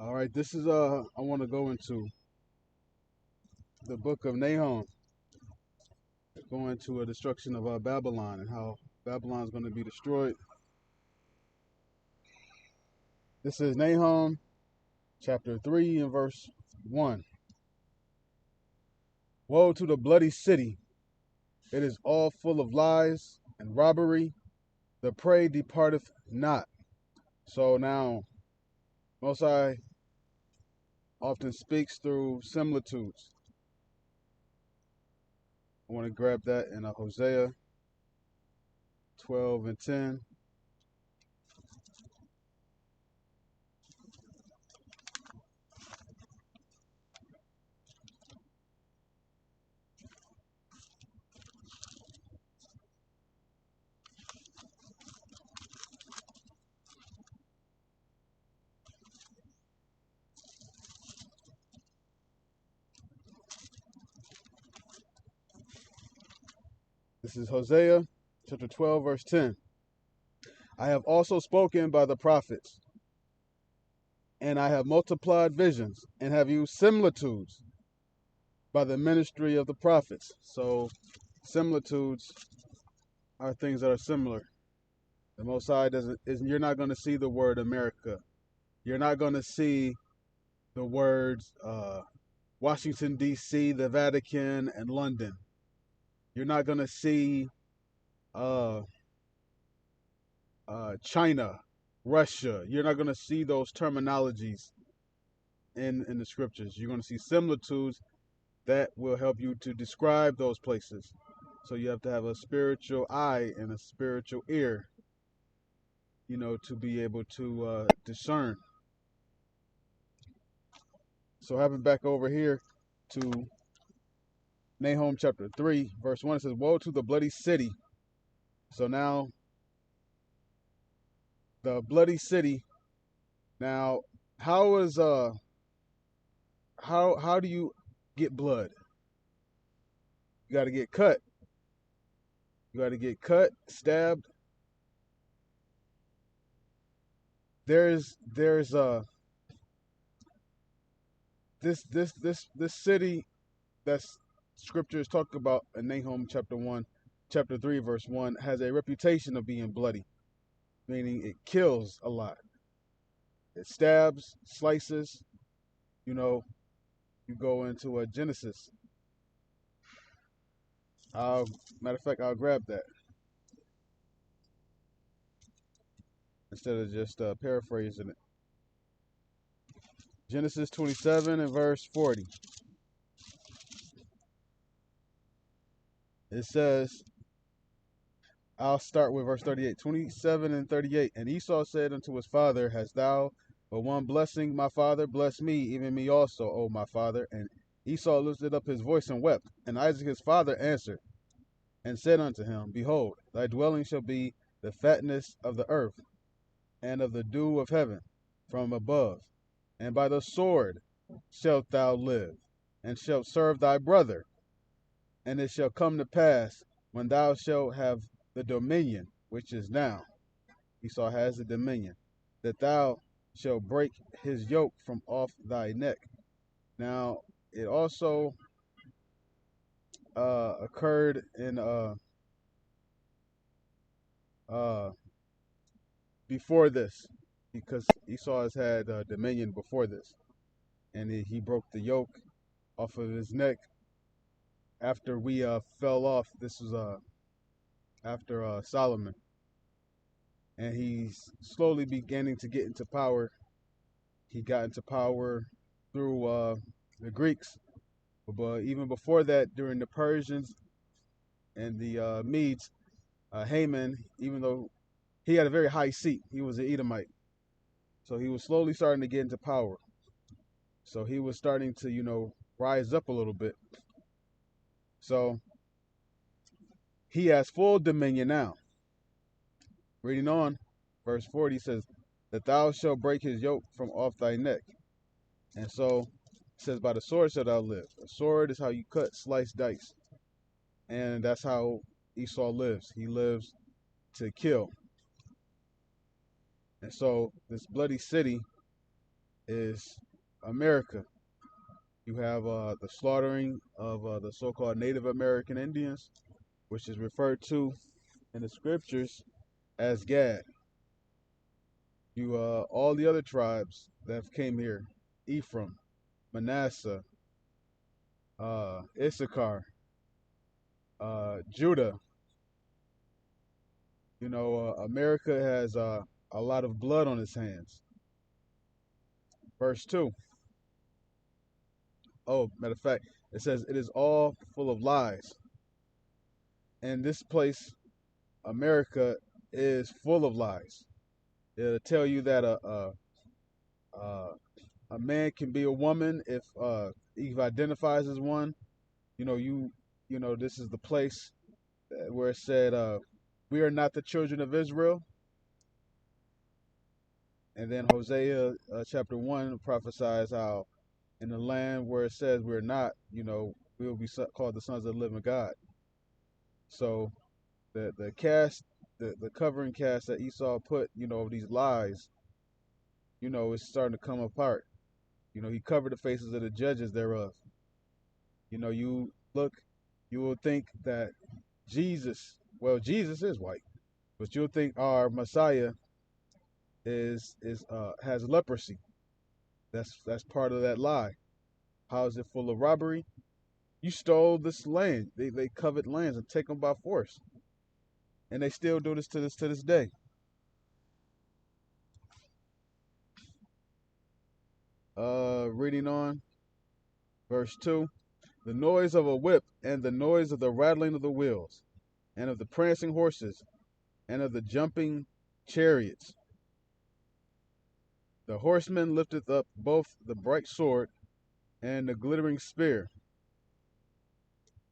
All right, this is I want to go into the book of Nahum, going to a destruction of Babylon and how Babylon is going to be destroyed. This is Nahum chapter 3 and verse 1. Woe to the bloody city! It is all full of lies and robbery. The prey departeth not. So now, Most High often speaks through similitudes. I want to grab that in Hosea 12 and 10. This is Hosea chapter 12, verse 10. I have also spoken by the prophets, and I have multiplied visions, and have used similitudes by the ministry of the prophets. So, similitudes are things that are similar. The Most High doesn't. You're not going to see the word America. You're not going to see the words Washington D.C., the Vatican, and London. You're not going to see uh, China, Russia. You're not going to see those terminologies in the scriptures. You're going to see similitudes that will help you to describe those places. So you have to have a spiritual eye and a spiritual ear, to be able to discern. So having back over here to Nahum chapter 3, verse 1, it says, Woe to the bloody city. So now, the bloody city. Now, how is how do you get blood? You got to get cut. You got to get cut, stabbed. There's this city that's scripture is talking about in Nahum chapter 3, verse 1, has a reputation of being bloody, meaning it kills a lot. It stabs, slices. You know, you go into a Genesis. Matter of fact, I'll grab that instead of just paraphrasing it. Genesis 27 and verse 40. It says, I'll start with verse 38. 27 and 38. And Esau said unto his father, Hast thou but one blessing, my father? Bless me, even me also, O my father. And Esau lifted up his voice and wept. And Isaac his father answered and said unto him, Behold, thy dwelling shall be the fatness of the earth, and of the dew of heaven from above. And by the sword shalt thou live, and shalt serve thy brother. And it shall come to pass, when thou shalt have the dominion, which is now, Esau has the dominion, that thou shalt break his yoke from off thy neck. Now, it also occurred in uh, before this, because Esau has had dominion before this, and he broke the yoke off of his neck after we fell off. This was after Solomon, and he's slowly beginning to get into power. He got into power through the Greeks, but even before that, during the Persians and the Medes, Haman, even though he had a very high seat, he was an Edomite, so he was slowly starting to get into power. So he was starting to, rise up a little bit. So he has full dominion now. Reading on, verse 40 says, That thou shalt break his yoke from off thy neck. And so it says, By the sword shalt thou live. A sword is how you cut, slice, dice. And that's how Esau lives. He lives to kill. And so this bloody city is America. You have the slaughtering of the so-called Native American Indians, which is referred to in the scriptures as Gad. You all the other tribes that came here, Ephraim, Manasseh, Issachar, Judah. America has a lot of blood on its hands. Verse 2. Oh, matter of fact, it says it is all full of lies. And this place, America, is full of lies. It'll tell you that a, a man can be a woman if he identifies as one. This is the place where it said, "We are not the children of Israel." And then Hosea chapter 1 prophesies how in the land where it says we're not, we will be called the sons of the living God. So the cast, the covering cast that Esau put, of these lies, is starting to come apart. He covered the faces of the judges thereof. You look, you will think that Jesus is white, but you'll think our Messiah is has leprosy. That's part of that lie. How is it full of robbery? You stole this land. They covet lands and take them by force, and they still do this to this day. Reading on, verse 2. The noise of a whip and the noise of the rattling of the wheels, and of the prancing horses, and of the jumping chariots. The horseman lifteth up both the bright sword and the glittering spear.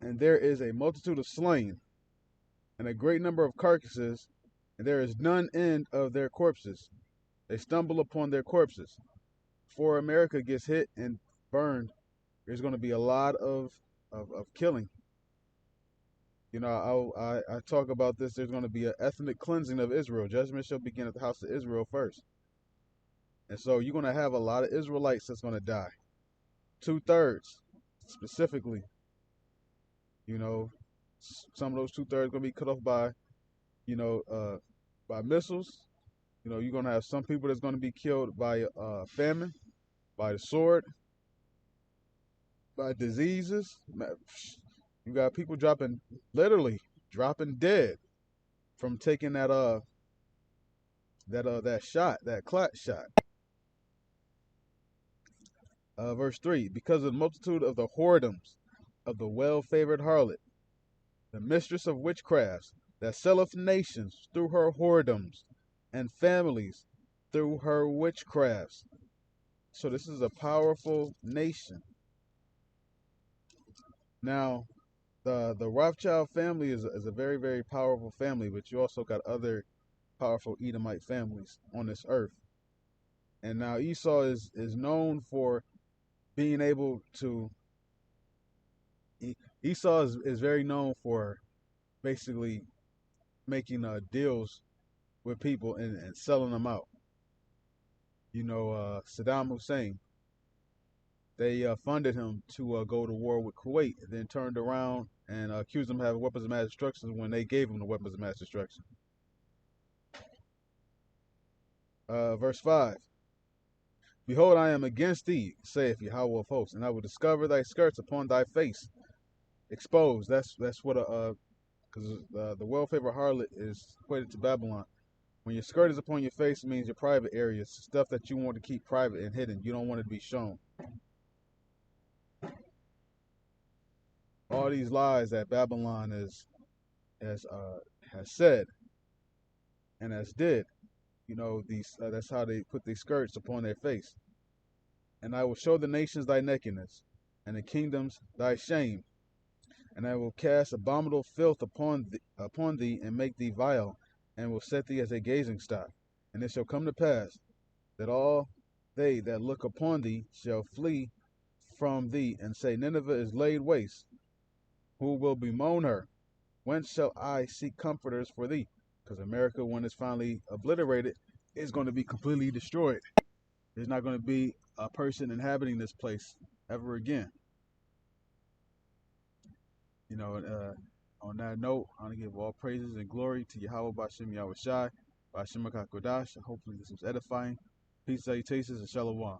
And there is a multitude of slain, and a great number of carcasses, and there is none end of their corpses. They stumble upon their corpses. Before America gets hit and burned, there's going to be a lot of killing. I talk about this. There's going to be an ethnic cleansing of Israel. Judgment shall begin at the house of Israel first. And so you're going to have a lot of Israelites that's going to die. 2/3 specifically. Some of those 2/3 going to be cut off by missiles. You're going to have some people that's going to be killed by famine, by the sword, by diseases. You got people literally dropping dead from taking that shot, that clot shot. Verse 3, because of the multitude of the whoredoms of the well-favored harlot, the mistress of witchcrafts, that selleth nations through her whoredoms, and families through her witchcrafts. So this is a powerful nation. Now, the Rothschild family is a very, very powerful family, but you also got other powerful Edomite families on this earth. And now Esau is known for being able to. Esau is very known for basically making deals with people and selling them out. Saddam Hussein, they funded him to go to war with Kuwait, and then turned around and accused him of having weapons of mass destruction when they gave him the weapons of mass destruction. Verse 5. Behold, I am against thee, saith Yahweh of hosts, and I will discover thy skirts upon thy face, exposed. That's what because the well-favored harlot is equated to Babylon. When your skirt is upon your face, it means your private areas, stuff that you want to keep private and hidden. You don't want it to be shown. All these lies that Babylon has said and has did. That's how they put these skirts upon their face. And I will show the nations thy nakedness, and the kingdoms thy shame. And I will cast abominable filth upon thee, and make thee vile, and will set thee as a gazing stock. And it shall come to pass that all they that look upon thee shall flee from thee, and say, Nineveh is laid waste. Who will bemoan her? Whence shall I seek comforters for thee? Because America, when it's finally obliterated, is going to be completely destroyed. There's not going to be a person inhabiting this place ever again. You know, on that note, I want to give all praises and glory to Yahweh Bashem Yahweh Shai, Bashem Kodash. Hopefully, this was edifying. Peace, salutations, and shalom.